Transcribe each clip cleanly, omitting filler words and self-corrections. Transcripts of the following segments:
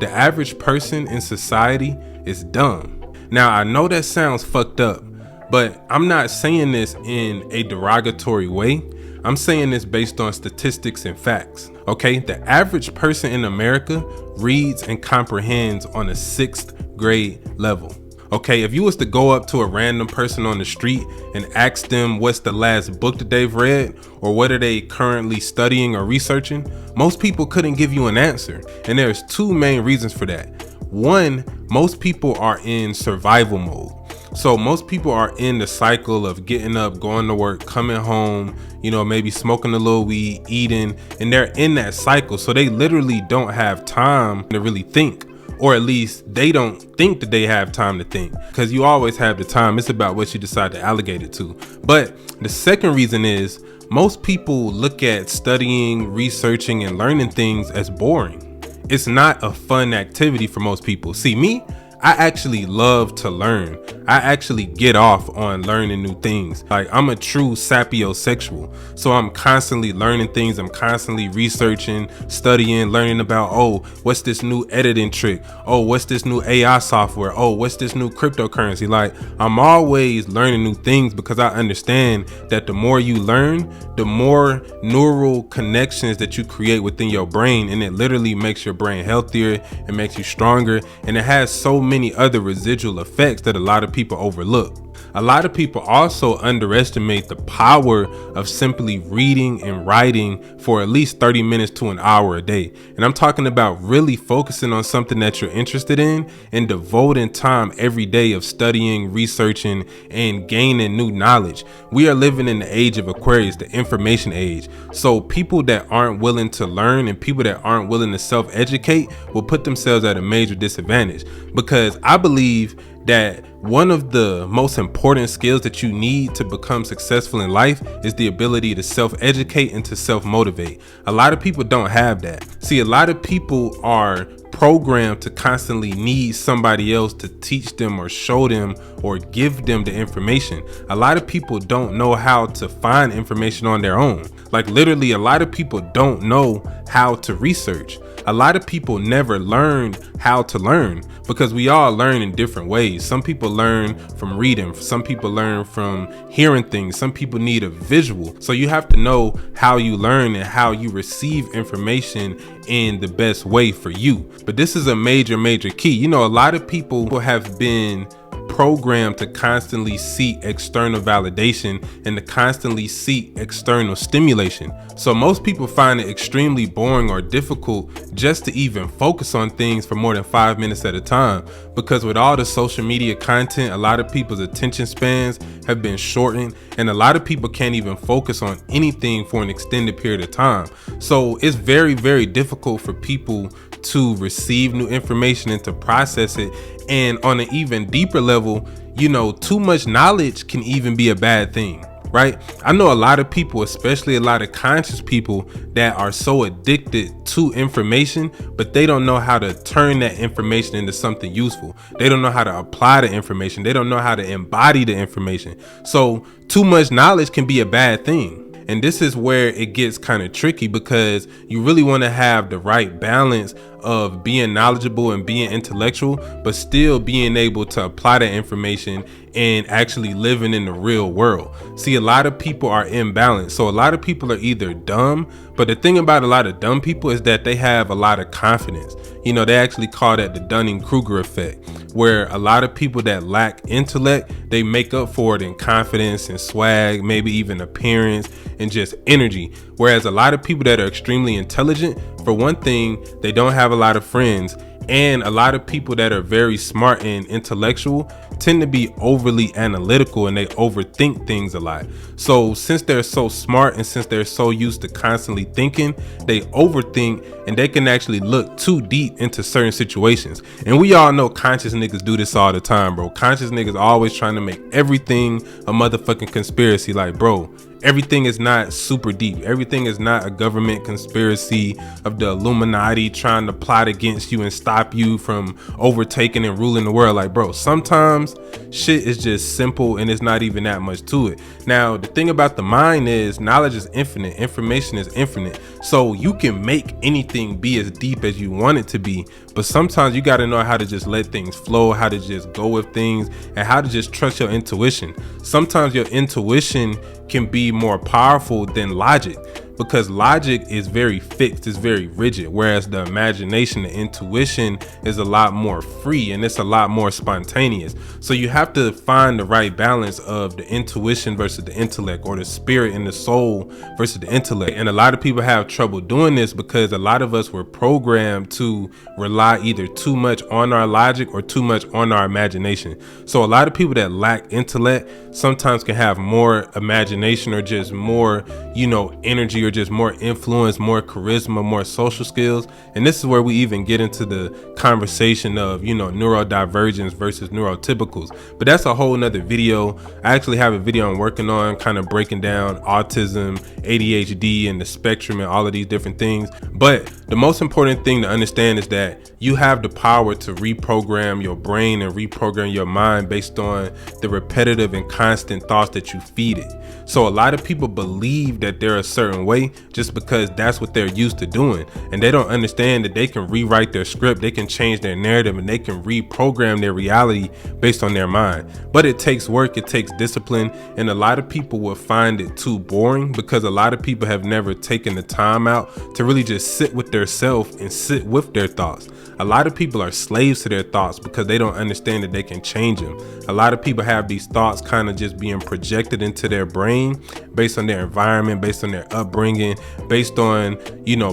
the average person in society is dumb. Now, I know that sounds fucked up, but I'm not saying this in a derogatory way. I'm saying this based on statistics and facts. Okay, the average person in America reads and comprehends on a 6th grade level. Okay, if you was to go up to a random person on the street and ask them what's the last book that they've read or what are they currently studying or researching, most people couldn't give you an answer. And there's 2 main reasons for that. One, most people are in survival mode. So most people are in the cycle of getting up, going to work, coming home, maybe smoking a little weed, eating, and they're in that cycle. So they literally don't have time to really think, or at least they don't think that they have time to think, because you always have the time. It's about what you decide to allocate it to. But the second reason is most people look at studying, researching, and learning things as boring. It's not a fun activity for most people. See, me, I actually love to learn. I actually get off on learning new things. Like, I'm a true sapiosexual. So I'm constantly learning things. I'm constantly researching, studying, learning about, oh, what's this new editing trick? Oh, what's this new AI software? Oh, what's this new cryptocurrency? Like, I'm always learning new things because I understand that the more you learn, the more neural connections that you create within your brain, and it literally makes your brain healthier, it makes you stronger, and it has so many other residual effects that a lot of people overlook. A lot of people also underestimate the power of simply reading and writing for at least 30 minutes to an hour a day. And I'm talking about really focusing on something that you're interested in and devoting time every day of studying, researching, and gaining new knowledge. We are living in the age of Aquarius, the information age. So people that aren't willing to learn and people that aren't willing to self-educate will put themselves at a major disadvantage, because I believe that one of the most important skills that you need to become successful in life is the ability to self-educate and to self-motivate. A lot of people don't have that. See, a lot of people are programmed to constantly need somebody else to teach them or show them or give them the information. A lot of people don't know how to find information on their own. Like, literally, a lot of people don't know how to research. A lot of people never learned how to learn, because we all learn in different ways. Some people learn from reading, some people learn from hearing things, some people need a visual. So you have to know how you learn and how you receive information in the best way for you. But this is a major key. A lot of people have been programmed to constantly seek external validation and to constantly seek external stimulation. So most people find it extremely boring or difficult just to even focus on things for more than 5 minutes at a time, because with all the social media content, a lot of people's attention spans have been shortened, and a lot of people can't even focus on anything for an extended period of time. So it's very difficult for people to receive new information and to process it. And on an even deeper level, too much knowledge can even be a bad thing, right? I know a lot of people, especially a lot of conscious people, that are so addicted to information, but they don't know how to turn that information into something useful. They don't know how to apply the information. They don't know how to embody the information. So too much knowledge can be a bad thing. And this is where it gets kind of tricky, because you really want to have the right balance of being knowledgeable and being intellectual, but still being able to apply that information and actually living in the real world. See, a lot of people are imbalanced. So a lot of people are either dumb, but the thing about a lot of dumb people is that they have a lot of confidence. They actually call that the Dunning-Kruger effect, where a lot of people that lack intellect, they make up for it in confidence and swag, maybe even appearance and just energy. Whereas a lot of people that are extremely intelligent, for one thing, they don't have a lot of friends. And a lot of people that are very smart and intellectual tend to be overly analytical, and they overthink things a lot. So since they're so smart and since they're so used to constantly thinking, they overthink, and they can actually look too deep into certain situations. And we all know conscious niggas do this all the time, bro. Conscious niggas always trying to make everything a motherfucking conspiracy. Like, bro, everything is not super deep. Everything is not a government conspiracy of the Illuminati trying to plot against you and stop you from overtaking and ruling the world. Like, bro, sometimes shit is just simple and it's not even that much to it. Now, the thing about the mind is knowledge is infinite, information is infinite. So you can make anything be as deep as you want it to be, but sometimes you got to know how to just let things flow, how to just go with things, and how to just trust your intuition. Sometimes your intuition can be more powerful than logic, because logic is very fixed, it's very rigid, whereas the imagination, the intuition is a lot more free and it's a lot more spontaneous. So you have to find the right balance of the intuition versus the intellect, or the spirit and the soul versus the intellect. And a lot of people have trouble doing this because a lot of us were programmed to rely either too much on our logic or too much on our imagination. So a lot of people that lack intellect sometimes can have more imagination or just more, energy, or just more influence, more charisma, more social skills. And this is where we even get into the conversation of, neurodivergence versus neurotypicals. But that's a whole nother video. I actually have a video I'm working on kind of breaking down autism, ADHD, and the spectrum and all of these different things. But the most important thing to understand is that you have the power to reprogram your brain and reprogram your mind based on the repetitive and constant thoughts that you feed it. So a lot of people believe that they're a certain way just because that's what they're used to doing, and they don't understand that they can rewrite their script, they can change their narrative, and they can reprogram their reality based on their mind. But it takes work, it takes discipline, and a lot of people will find it too boring because a lot of people have never taken the time out to really just sit with their self and sit with their thoughts. A lot of people are slaves to their thoughts because they don't understand that they can change them. A lot of people have these thoughts kind of just being projected into their brain based on their environment, based on their upbringing, based on,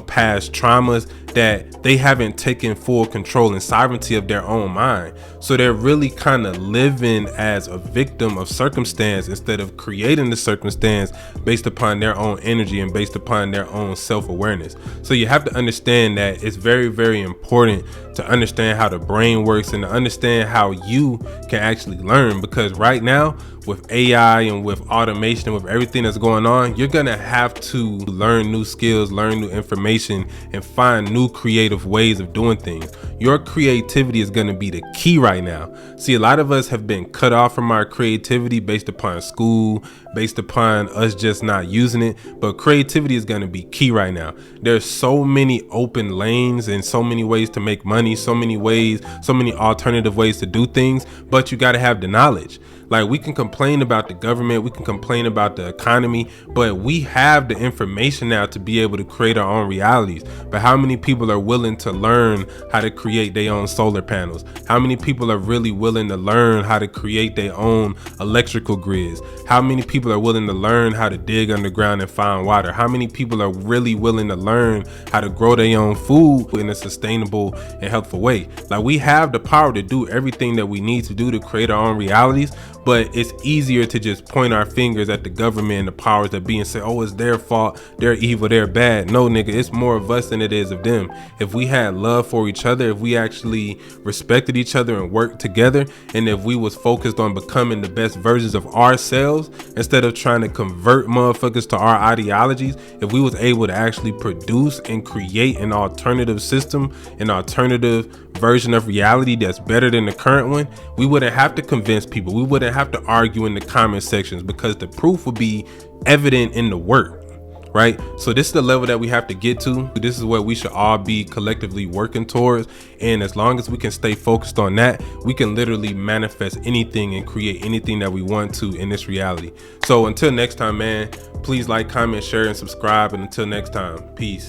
past traumas, that they haven't taken full control and sovereignty of their own mind. So they're really kind of living as a victim of circumstance instead of creating the circumstance based upon their own energy and based upon their own self-awareness. So you have to understand that it's very, very important to understand how the brain works and to understand how you can actually learn, because right now with AI and with automation and with everything that's going on, you're gonna have to learn new skills, learn new information, and find new creative ways of doing things. Your creativity is gonna be the key right now. See, a lot of us have been cut off from our creativity based upon school, based upon us just not using it, but creativity is gonna be key right now. There's so many open lanes and so many ways to make money, so many ways, so many alternative ways to do things, but you gotta have the knowledge. Like, we can complain about the government, we can complain about the economy, but we have the information now to be able to create our own realities. But how many people are willing to learn how to create their own solar panels? How many people are really willing to learn how to create their own electrical grids? How many people are willing to learn how to dig underground and find water? How many people are really willing to learn how to grow their own food in a sustainable and helpful way? Like, we have the power to do everything that we need to do to create our own realities, but it's easier to just point our fingers at the government and the powers that be and say, oh, it's their fault, they're evil, they're bad. No, nigga, it's more of us than it is of them. If we had love for each other, if we actually respected each other and worked together, and if we was focused on becoming the best versions of ourselves instead of trying to convert motherfuckers to our ideologies, if we was able to actually produce and create an alternative system, an alternative version of reality that's better than the current one, we wouldn't have to convince people. We wouldn't have to argue in the comment sections because the proof would be evident in the work, right? So this is the level that we have to get to. This is what we should all be collectively working towards. And as long as we can stay focused on that, we can literally manifest anything and create anything that we want to in this reality. So until next time, man, please like, comment, share, and subscribe. And until next time, peace.